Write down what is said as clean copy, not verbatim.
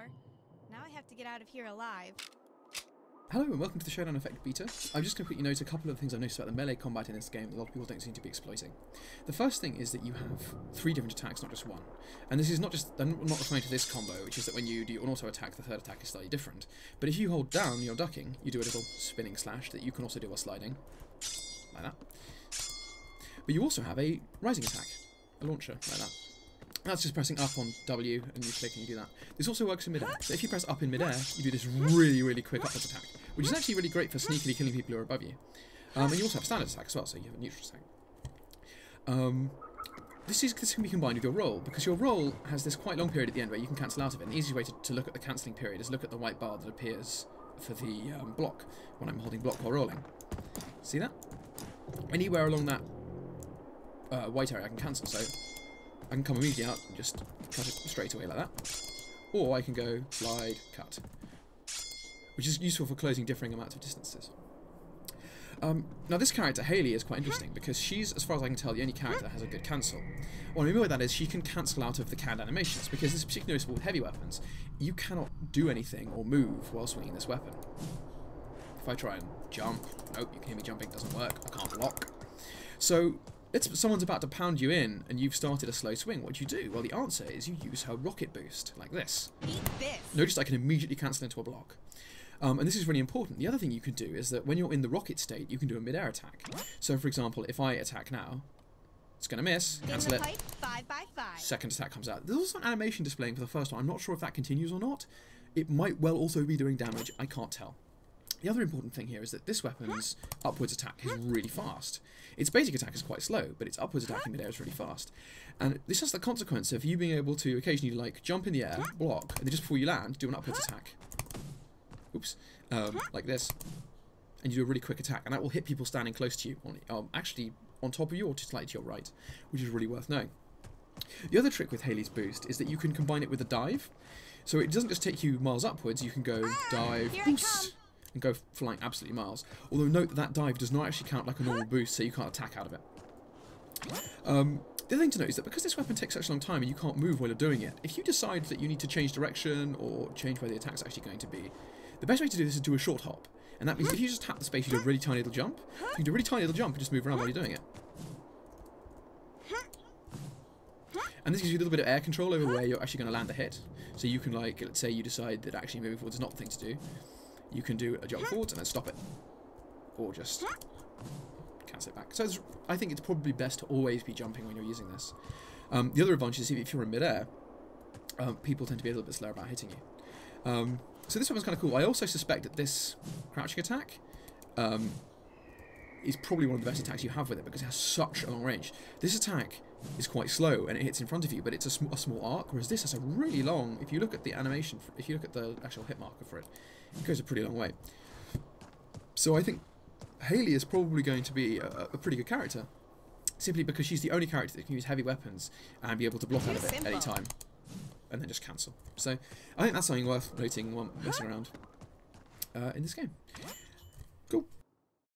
before. Now I have to get out of here alive. Hello and welcome to the Showdown Effect Beta. I'm just going to quickly note a couple of things I've noticed about the melee combat in this game that a lot of people don't seem to be exploiting. The first thing is that you have 3 different attacks, not just one. And this is not just, I'm not referring to this combo, which is that when you do an auto attack, the third attack is slightly different. But if you hold down your ducking, you do a little spinning slash that you can also do while sliding. Like that. But you also have a rising attack, a launcher, like that. That's just pressing up on W and you click and you do that. This also works in midair. So if you press up in midair, you do this really quick upwards attack, which is actually really great for sneakily killing people who are above you. And you also have a standard attack as well, so you have a neutral attack. This can be combined with your roll, because your roll has this quite long period at the end where you can cancel out of it. And the easiest way to look at the cancelling period is look at the white bar that appears for the block when I'm holding block while rolling. See that? Anywhere along that white area I can cancel, so I can come immediately out and just cut it straight away like that. Or I can go, slide, cut. Which is useful for closing differing amounts of distances. Now this character, Hailey, is quite interesting because she's, as far as I can tell, the only character that has a good cancel. What I mean by that is she can cancel out of the canned animations, because this is particularly noticeable with heavy weapons. You cannot do anything or move while swinging this weapon. If I try and jump, nope, you can hear me jumping, it doesn't work, I can't block. So, someone's about to pound you in and you've started a slow swing. What do you do? Well, the answer is you use her rocket boost, like this. Eat this. Notice I can immediately cancel into a block. And this is really important. The other thing you can do is that when you're in the rocket state, you can do a mid-air attack. So, for example, if I attack now, it's going to miss, cancel it. 5 by 5. Second attack comes out. There's also an animation displaying for the first one. I'm not sure if that continues or not. It might well also be doing damage. I can't tell. The other important thing here is that this weapon's upwards attack is really fast. Its basic attack is quite slow, but its upwards attack in mid-air is really fast. And this has the consequence of you being able to occasionally like jump in the air, block, and then just before you land, do an upwards attack. Oops. Like this. And you do a really quick attack, and that will hit people standing close to you, actually on top of you or slightly to your right, which is really worth knowing. The other trick with Hailey's boost is that you can combine it with a dive. So it doesn't just take you miles upwards, you can go dive, boost, and go flying absolutely miles. Although note that that dive does not actually count like a normal boost, so you can't attack out of it. The other thing to note is that because this weapon takes such a long time and you can't move while you're doing it, if you decide that you need to change direction or change where the attack's actually going to be, the best way to do this is do a short hop. And that means if you just tap the space, you do a really tiny little jump. You can do a really tiny little jump and just move around while you're doing it. And this gives you a little bit of air control over where you're actually going to land the hit. So you can, like, let's say you decide that actually moving forward is not the thing to do. You can do a jump forwards and then stop it. Or just cancel it back. So I think it's probably best to always be jumping when you're using this. The other advantage is if you're in mid-air, people tend to be a little bit slower about hitting you. So this weapon's kind of cool. I also suspect that this crouching attack is probably one of the best attacks you have with it because it has such a long range. This attack is quite slow and it hits in front of you, but it's a small arc, whereas this has a really long, if you look at the animation, if you look at the actual hit marker for it, it goes a pretty long way. So I think Hailey is probably going to be a pretty good character, simply because she's the only character that can use heavy weapons and be able to block out of it at any time, and then just cancel. So I think that's something worth noting while messing around in this game.